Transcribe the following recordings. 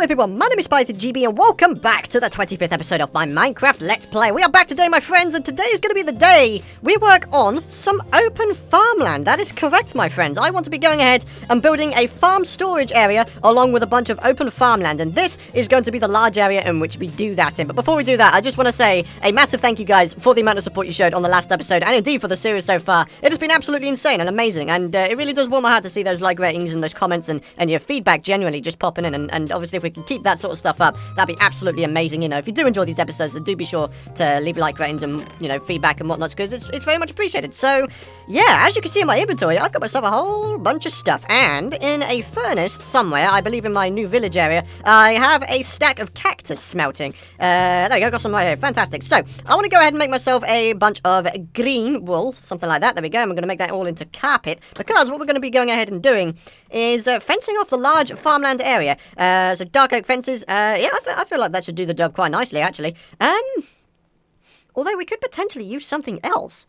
everyone, my name is PythonGB and welcome back to the 25th episode of my Minecraft Let's Play. We are back today, my friends, and today is going to be the day we work on some open farmland. That is correct, my friends. I want to be going ahead and building a farm storage area along with a bunch of open farmland, and this is going to be the large area in which we do that in. But before we do that, I just want to say a massive thank you, guys, for the amount of support you showed on the last episode, and indeed for the series so far. It has been absolutely insane and amazing, and it really does warm my heart to see those like ratings and those comments and your feedback generally just popping in, and obviously if we can keep that sort of stuff up, that'd be absolutely amazing. You know, if you do enjoy these episodes, then do be sure to leave like ratings and, you know, feedback and whatnot, because it's very much appreciated. So yeah, as you can see in my inventory, I've got myself a whole bunch of stuff, and in a furnace somewhere, I believe in my new village area, I have a stack of cactus smelting. There we go, got some right here, fantastic. So I want to go ahead and make myself a bunch of green wool, something like that. There we go, and we're going to make that all into carpet, because what we're going to be going ahead and doing is fencing off the large farmland area. So dark oak fences, yeah, I feel like that should do the job quite nicely, actually. Although we could potentially use something else.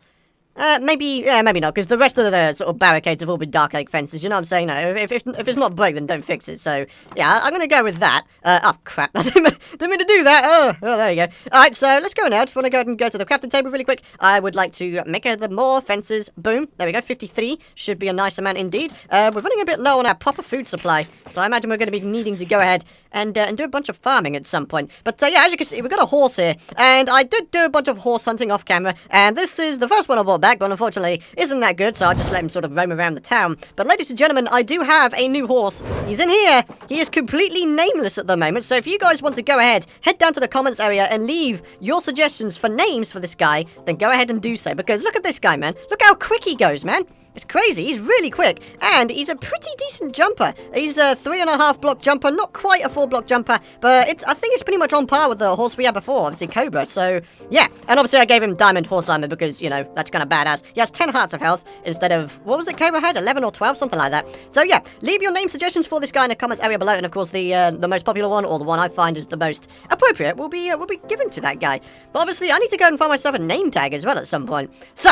Maybe not, because the rest of the sort of barricades have all been dark oak fences, you know what I'm saying? No, if it's not broke, then don't fix it. So, yeah, I'm going to go with that. Oh, crap, I didn't mean to do that. Oh, there you go. Alright, so let's go now. Just want to go ahead and go to the crafting table really quick. I would like to make the more fences. Boom. There we go, 53. Should be a nice amount indeed. We're running a bit low on our proper food supply, so I imagine we're going to be needing to go ahead and do a bunch of farming at some point. But, yeah, as you can see, we've got a horse here, and I did do a bunch of horse hunting off camera, and this is the first one I bought back, but unfortunately isn't that good, so I'll just let him sort of roam around the town. But ladies and gentlemen, I do have a new horse. He's in here. He is completely nameless at the moment, so if you guys want to go ahead, head down to the comments area and leave your suggestions for names for this guy, then go ahead and do so, because look at this guy, man. Look how quick he goes, man. It's crazy. He's really quick, and he's a pretty decent jumper. He's a 3.5 block jumper, not quite a 4 block jumper, but I think it's pretty much on par with the horse we had before, obviously Cobra. So yeah, and obviously I gave him diamond horse armor because, you know, that's kind of badass. He has 10 hearts of health instead of, what was it Cobra had, 11 or 12, something like that. So yeah, leave your name suggestions for this guy in the comments area below, and of course the most popular one, or the one I find is the most appropriate, will be given to that guy. But obviously I need to go and find myself a name tag as well at some point. So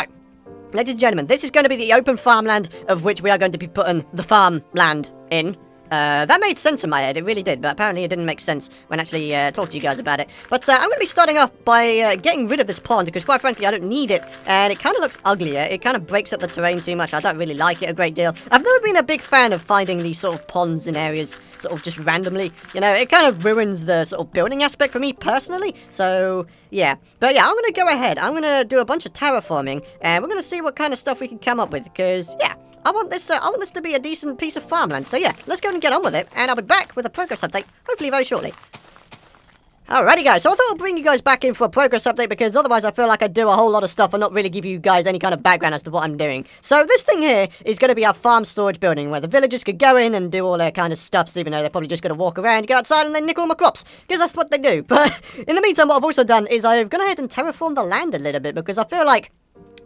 ladies and gentlemen, this is going to be the open farmland of which we are going to be putting the farmland in. That made sense in my head, it really did, but apparently it didn't make sense when I actually talked to you guys about it. But I'm going to be starting off by getting rid of this pond, because quite frankly I don't need it, and it kind of looks uglier. It kind of breaks up the terrain too much. I don't really like it a great deal. I've never been a big fan of finding these sort of ponds in areas sort of just randomly. You know, it kind of ruins the sort of building aspect for me personally, so yeah. But yeah, I'm going to go ahead. I'm going to do a bunch of terraforming, and we're going to see what kind of stuff we can come up with, because yeah, I want this to be a decent piece of farmland. So yeah, let's go and get on with it, and I'll be back with a progress update, hopefully very shortly. Alrighty guys, so I thought I'd bring you guys back in for a progress update, because otherwise I feel like I do a whole lot of stuff and not really give you guys any kind of background as to what I'm doing. So this thing here is going to be our farm storage building, where the villagers could go in and do all their kind of stuffs, even though they're probably just going to walk around, go outside and then nick all my crops, because that's what they do. But in the meantime, what I've also done is I've gone ahead and terraformed the land a little bit, because I feel like,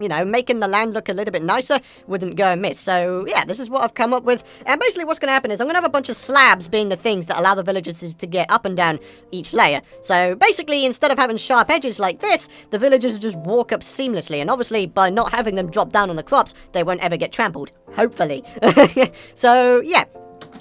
you know, making the land look a little bit nicer wouldn't go amiss. So yeah, this is what I've come up with, and basically what's going to happen is I'm going to have a bunch of slabs being the things that allow the villagers to get up and down each layer. So basically, instead of having sharp edges like this, the villagers just walk up seamlessly, and obviously by not having them drop down on the crops, they won't ever get trampled, hopefully. So yeah.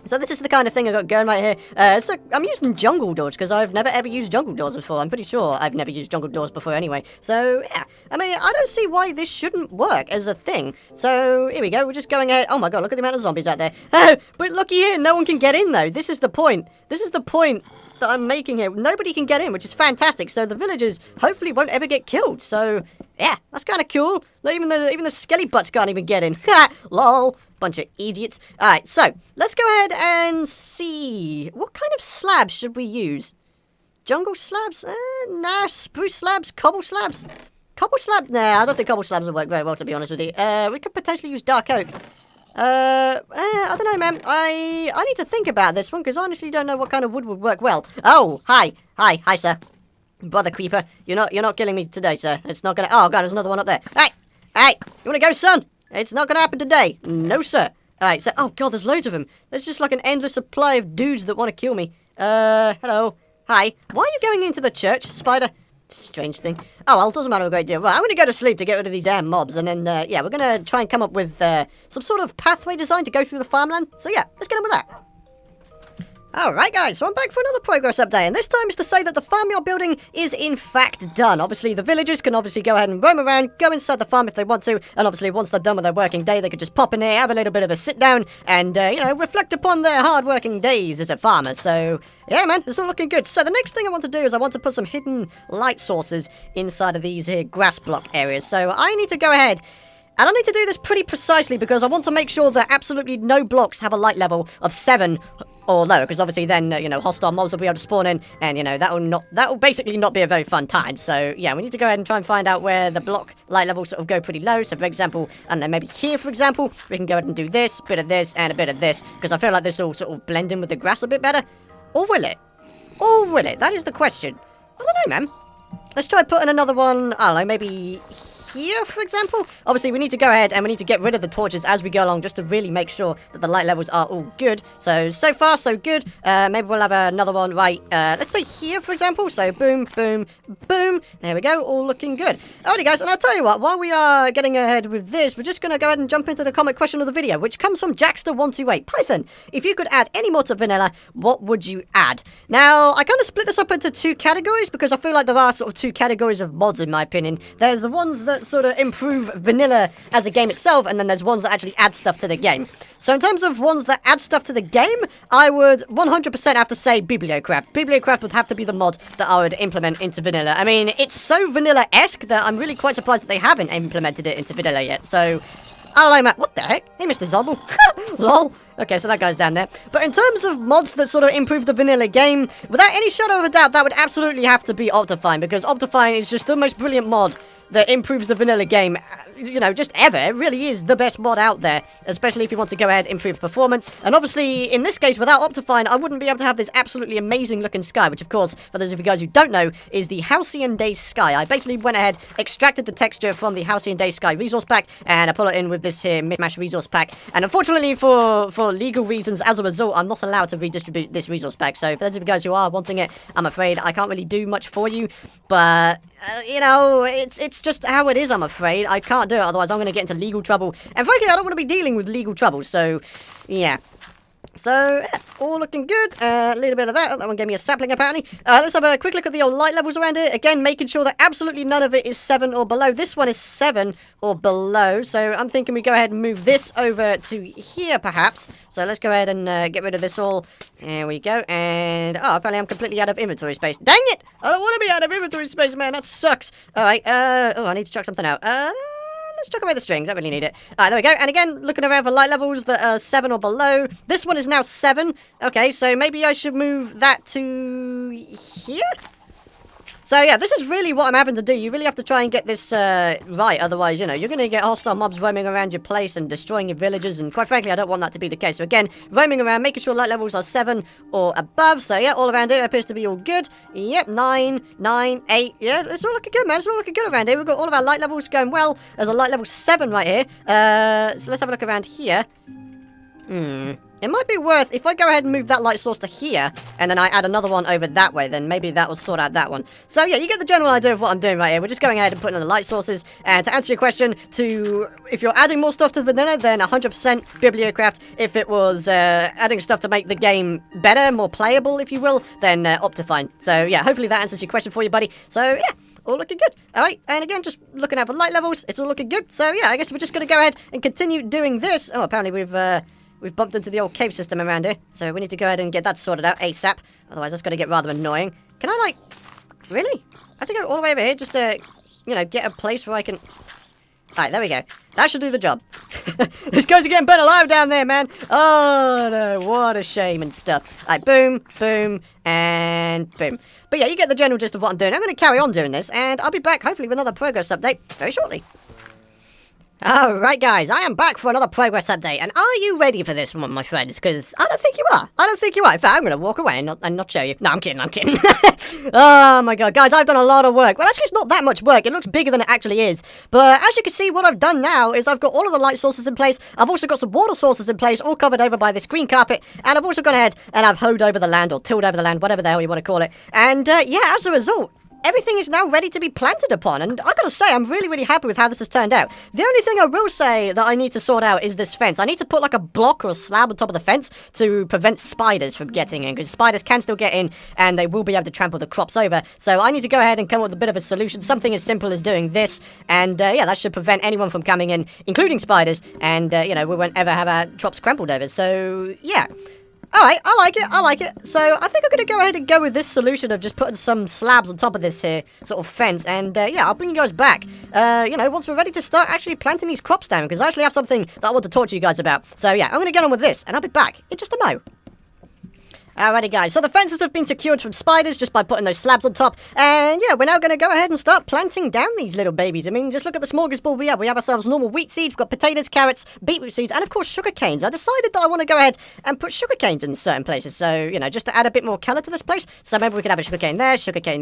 So this is the kind of thing I got going right here. So I'm using jungle doors, because I've never ever used jungle doors before. I'm pretty sure I've never used jungle doors before anyway. So yeah, I mean, I don't see why this shouldn't work as a thing. So here we go, we're just going ahead. Oh my god, look at the amount of zombies out there. Oh, but looky here, no one can get in though. This is the point. This is the point that I'm making here. Nobody can get in, which is fantastic. So the villagers hopefully won't ever get killed. So yeah, that's kind of cool. Even the skelly butts can't even get in. Ha! Lol. Bunch of idiots. Alright, so let's go ahead and see. What kind of slabs should we use? Jungle slabs? Nah, spruce slabs? Cobble slabs? Cobble slabs? Nah, I don't think cobble slabs will work very well, to be honest with you. We could potentially use dark oak. I don't know, man. I need to think about this one, because I honestly don't know what kind of wood would work well. Oh, hi, sir. Brother Creeper, you're not killing me today, sir. It's not gonna. Oh god, there's another one up there. Hey, you wanna go, son? It's not gonna happen today. No, sir. Alright, so, oh god, there's loads of them. There's just like an endless supply of dudes that want to kill me. Hello. Hi. Why are you going into the church, Spider? Strange thing. Oh, well, it doesn't matter a great deal. Right, I'm going to go to sleep to get rid of these damn mobs, and then, yeah, we're going to try and come up with some sort of pathway design to go through the farmland. So, yeah, let's get on with that. Alright guys, so I'm back for another progress update, and this time is to say that the farmyard building is in fact done. Obviously the villagers can obviously go ahead and roam around, go inside the farm if they want to, and obviously once they're done with their working day they could just pop in here, have a little bit of a sit down, and reflect upon their hard working days as a farmer. So yeah man, it's all looking good. So the next thing I want to do is I want to put some hidden light sources inside of these here grass block areas. So I need to go ahead, and I need to do this pretty precisely because I want to make sure that absolutely no blocks have a light level of 7 or lower, because obviously then, hostile mobs will be able to spawn in, and, that will basically not be a very fun time. So, yeah, we need to go ahead and try and find out where the block light levels sort of go pretty low. So, for example, and then maybe here, for example, we can go ahead and do this, bit of this, and a bit of this, because I feel like this will sort of blend in with the grass a bit better. Or will it? Or will it? That is the question. I don't know, man. Let's try putting another one, I don't know, maybe here, for example. Obviously, we need to go ahead and we need to get rid of the torches as we go along just to really make sure that the light levels are all good. So far, so good. Maybe we'll have another one right, let's say here, for example. So, boom, boom, boom. There we go. All looking good. Alrighty, guys, and I'll tell you what, while we are getting ahead with this, we're just going to go ahead and jump into the comment question of the video, which comes from Jackster128. Python, if you could add any more to vanilla, what would you add? Now, I kind of split this up into 2 categories because I feel like there are sort of 2 categories of mods, in my opinion. There's the ones that sort of improve vanilla as a game itself, and then there's ones that actually add stuff to the game. So in terms of ones that add stuff to the game, I would 100% have to say Bibliocraft. Bibliocraft would have to be the mod that I would implement into vanilla. I mean, it's so vanilla-esque that I'm really quite surprised that they haven't implemented it into vanilla yet. So I don't know, man. What the heck? Hey, Mr. Zobbel. Lol. Okay, so that guy's down there. But in terms of mods that sort of improve the vanilla game, without any shadow of a doubt, that would absolutely have to be Optifine, because Optifine is just the most brilliant mod that improves the vanilla game, just ever. It really is the best mod out there, especially if you want to go ahead and improve performance. And obviously, in this case, without Optifine, I wouldn't be able to have this absolutely amazing looking sky, which of course, for those of you guys who don't know, is the Halcyon Day sky. I basically went ahead, extracted the texture from the Halcyon Day sky resource pack, and I put it in with this here Mishmash resource pack. And unfortunately, for legal reasons, as a result, I'm not allowed to redistribute this resource pack. So for those of you guys who are wanting it, I'm afraid I can't really do much for you. But it's just how it is, I'm afraid. I can't do it, otherwise I'm going to get into legal trouble. And frankly, I don't want to be dealing with legal trouble, so, yeah. So, all looking good. A little bit of that. Oh, that one gave me a sapling, apparently. Let's have a quick look at the old light levels around it. Again, making sure that absolutely none of it is 7 or below. This one is 7 or below. So, I'm thinking we go ahead and move this over to here, perhaps. So, let's go ahead and get rid of this all. There we go. And, apparently I'm completely out of inventory space. Dang it! I don't want to be out of inventory space, man. That sucks. Alright, I need to chuck something out. Let's chuck away the string. Don't really need it. Alright, there we go. And again, looking around for light levels that are 7 or below. This one is now 7. Okay, so maybe I should move that to here? So yeah, this is really what I'm having to do. You really have to try and get this right. Otherwise, you're going to get hostile mobs roaming around your place and destroying your villages. And quite frankly, I don't want that to be the case. So again, roaming around, making sure light levels are 7 or above. So yeah, all around it appears to be all good. Yep, 9, 9, 8. Yeah, it's all looking good, man. It's all looking good around here. We've got all of our light levels going well. There's a light level 7 right here. So let's have a look around here. It might be worth, if I go ahead and move that light source to here, and then I add another one over that way, then maybe that will sort out that one. So yeah, you get the general idea of what I'm doing right here. We're just going ahead and putting in the light sources. And to answer your question, if you're adding more stuff to vanilla, then 100% Bibliocraft. If it was adding stuff to make the game better, more playable, if you will, then Optifine. So yeah, hopefully that answers your question for you, buddy. So yeah. All looking good. Alright, and again, just looking at the light levels, it's all looking good. So yeah, I guess we're just going to go ahead and continue doing this. Oh, apparently we've bumped into the old cave system around here. So we need to go ahead and get that sorted out ASAP. Otherwise, that's going to get rather annoying. Can I, really? I have to go all the way over here just to, get a place where I can... Alright, there we go. That should do the job. This guy's getting burnt alive down there, man. Oh, no. What a shame and stuff. Alright, boom, boom, and boom. But yeah, you get the general gist of what I'm doing. I'm going to carry on doing this, and I'll be back, hopefully, with another progress update very shortly. Alright guys, I am back for another progress update, and are you ready for this one, my friends? Because I don't think you are. I don't think you are. In fact, I'm going to walk away and not show you. No, I'm kidding. Oh my god, guys, I've done a lot of work. Well, actually, it's not that much work. It looks bigger than it actually is. But as you can see, what I've done now is I've got all of the light sources in place. I've also got some water sources in place, all covered over by this green carpet. And I've also gone ahead and I've hoed over the land, or tilled over the land, whatever the hell you want to call it. And yeah, as a result, everything is now ready to be planted upon, and I gotta say, I'm really, really happy with how this has turned out. The only thing I will say that I need to sort out is this fence. I need to put like a block or a slab on top of the fence to prevent spiders from getting in, because spiders can still get in, and they will be able to trample the crops over. So I need to go ahead and come up with a bit of a solution, something as simple as doing this, and yeah, that should prevent anyone from coming in, including spiders, and you know, we won't ever have our crops trampled over. So yeah. Alright, I like it. So, I think I'm going to go ahead and go with this solution of just putting some slabs on top of this here sort of fence. And, yeah, I'll bring you guys back, you know, once we're ready to start actually planting these crops down. Because I actually have something that I want to talk to you guys about. So, yeah, I'm going to get on with this, and I'll be back in just a mo. Alrighty guys, so the fences have been secured from spiders just by putting those slabs on top, and yeah, we're now going to go ahead and start planting down these little babies. I mean, just look at the smorgasbord we have. We have ourselves normal wheat seeds, we've got potatoes, carrots, beetroot seeds, and of course sugar canes. I decided that I want to go ahead and put sugar canes in certain places, so, you know, just to add a bit more colour to this place. So maybe we could have a sugar cane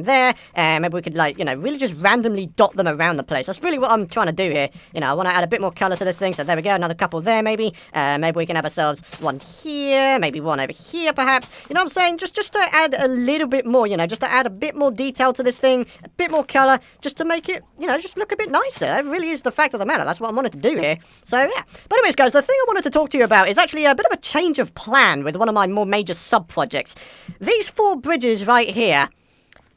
there, and maybe we could, like, you know, really just randomly dot them around the place. That's really what I'm trying to do here. You know, I want to add a bit more colour to this thing, so there we go, another couple there maybe. Maybe we can have ourselves one here, maybe one over here perhaps. You know what I'm saying? Just to add a little bit more, you know, just to add a bit more detail to this thing, a bit more colour, just to make it, you know, just look a bit nicer. That really is the fact of the matter. That's what I wanted to do here. So, yeah. But anyways, guys, the thing I wanted to talk to you about is actually a bit of a change of plan with one of my more major sub-projects. These 4 bridges right here,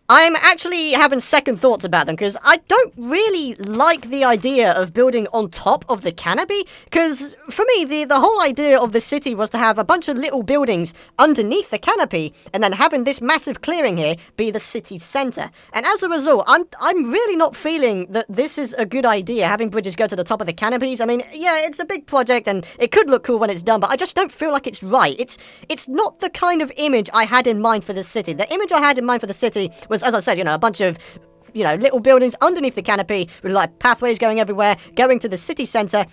I'm actually having second thoughts about them, because I don't really like the idea of building on top of the canopy, because for me, the whole idea of the city was to have a bunch of little buildings underneath the canopy, and then having this massive clearing here be the city centre. And as a result, I'm really not feeling that this is a good idea, having bridges go to the top of the canopies. I mean, yeah, it's a big project, and it could look cool when it's done, but I just don't feel like it's right. It's not the kind of image I had in mind for the city. The image I had in mind for the city was, as I said, you know, a bunch of, you know, little buildings underneath the canopy with like pathways going everywhere, going to the city centre.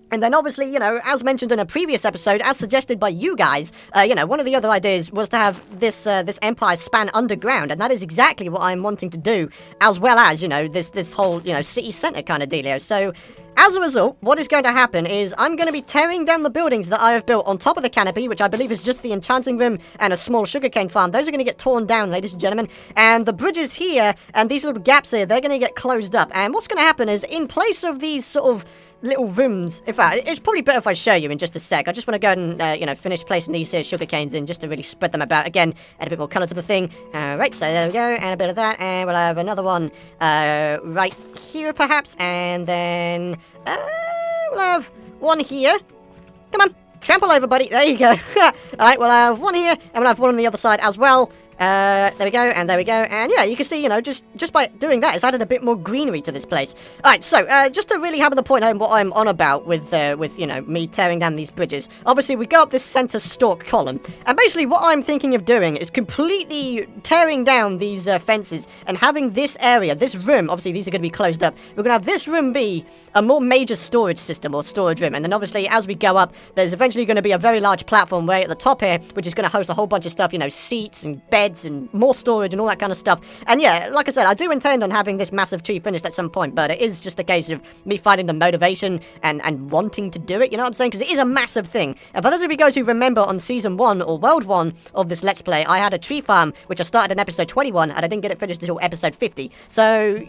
And then obviously, you know, as mentioned in a previous episode, as suggested by you guys, you know, one of the other ideas was to have this this empire span underground, and that is exactly what I'm wanting to do, as well as, you know, this whole, you know, city centre kind of dealio. So, as a result, what is going to happen is I'm going to be tearing down the buildings that I have built on top of the canopy, which I believe is just the enchanting room and a small sugarcane farm. Those are going to get torn down, ladies and gentlemen. And the bridges here and these little gaps here, they're going to get closed up. And what's going to happen is, in place of these sort of little rooms, in fact, it's probably better if I show you in just a sec. I just want to go and, you know, finish placing these here sugar canes in just to really spread them about. Again, add a bit more colour to the thing. Right, so there we go, and a bit of that, and we'll have another one right here, perhaps, and then we'll have one here. Come on, trample over, buddy. There you go. Alright, we'll have one here, and we'll have one on the other side as well. There we go, and there we go, and yeah, you can see, you know, just by doing that, it's added a bit more greenery to this place. Alright, so, just to really hammer the point home what I'm on about with, you know, me tearing down these bridges, obviously we go up this center stalk column, and basically what I'm thinking of doing is completely tearing down these fences, and having this area, this room, obviously these are going to be closed up, we're going to have this room be a more major storage system, or storage room, and then obviously as we go up, there's eventually going to be a very large platform way at the top here, which is going to host a whole bunch of stuff, you know, seats and beds, and more storage and all that kind of stuff. And yeah, like I said, I do intend on having this massive tree finished at some point, but it is just a case of me finding the motivation and wanting to do it, you know what I'm saying? Because it is a massive thing. And for those of you guys who remember on Season 1 or World 1 of this Let's Play, I had a tree farm, which I started in episode 21, and I didn't get it finished until episode 50. So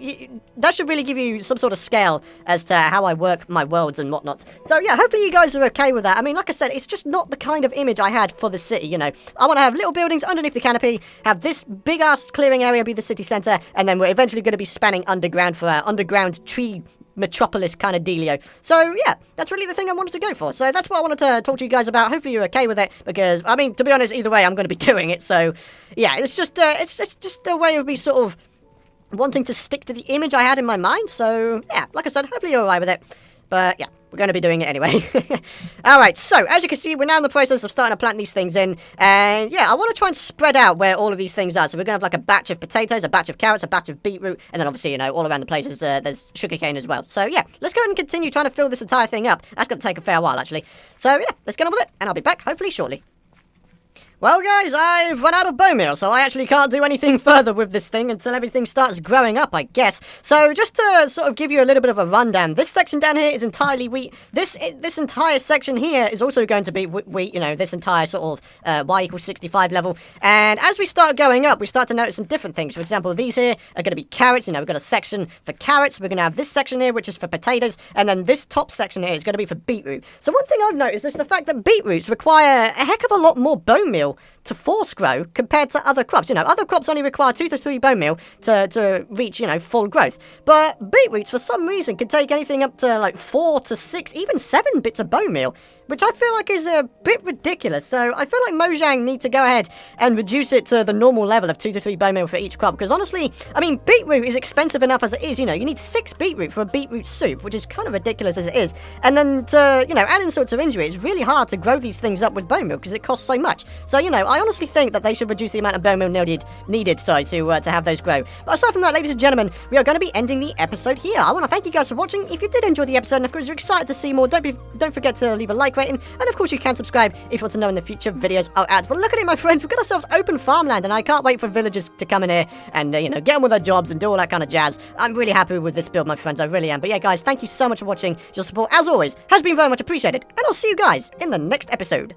that should really give you some sort of scale as to how I work my worlds and whatnot. So yeah, hopefully you guys are okay with that. I mean, like I said, it's just not the kind of image I had for the city, you know. I want to have little buildings underneath the canopy, have this big-ass clearing area be the city centre, and then we're eventually going to be spanning underground for our underground tree metropolis kind of dealio. So, yeah, that's really the thing I wanted to go for. So that's what I wanted to talk to you guys about. Hopefully you're okay with it, because, I mean, to be honest, either way, I'm going to be doing it. So, yeah, it's just a way of me sort of wanting to stick to the image I had in my mind. So, yeah, like I said, hopefully you're alright with it. But, yeah. We're going to be doing it anyway. Alright, so, as you can see, we're now in the process of starting to plant these things in. And, yeah, I want to try and spread out where all of these things are. So, we're going to have, like, a batch of potatoes, a batch of carrots, a batch of beetroot, and then, obviously, you know, all around the place there's sugarcane as well. So, yeah, let's go ahead and continue trying to fill this entire thing up. That's going to take a fair while, actually. So, yeah, let's get on with it, and I'll be back, hopefully, shortly. Well, guys, I've run out of bone meal, so I actually can't do anything further with this thing until everything starts growing up, I guess. So, just to sort of give you a little bit of a rundown, this section down here is entirely wheat. This entire section here is also going to be wheat, you know, this entire sort of y equals 65 level. And as we start going up, we start to notice some different things. For example, these here are going to be carrots. You know, we've got a section for carrots. We're going to have this section here, which is for potatoes. And then this top section here is going to be for beetroot. So, one thing I've noticed is the fact that beetroots require a heck of a lot more bone meal to force grow compared to other crops. You know, other crops only require 2 to 3 bone meal to reach, you know, full growth. But beetroots, for some reason, can take anything up to like 4 to 6, even 7 bits of bone meal, which I feel like is a bit ridiculous. So I feel like Mojang need to go ahead and reduce it to the normal level of 2 to 3 bone meal for each crop. Because honestly, I mean, beetroot is expensive enough as it is. You know, you need 6 beetroot for a beetroot soup, which is kind of ridiculous as it is. And then to, you know, add insult to injury, it's really hard to grow these things up with bone meal because it costs so much. So, you know, I honestly think that they should reduce the amount of bone meal needed to have those grow. But aside from that, ladies and gentlemen, we are going to be ending the episode here. I want to thank you guys for watching. If you did enjoy the episode, and of course you're excited to see more, don't forget to leave a like rating, and of course you can subscribe if you want to know when the future videos are out. But look at it, my friends, we've got ourselves open farmland, and I can't wait for villagers to come in here and you know, get on with their jobs and do all that kind of jazz. I'm really happy with this build, my friends. I really am. But yeah, guys, thank you so much for watching. Your support, as always, has been very much appreciated, and I'll see you guys in the next episode.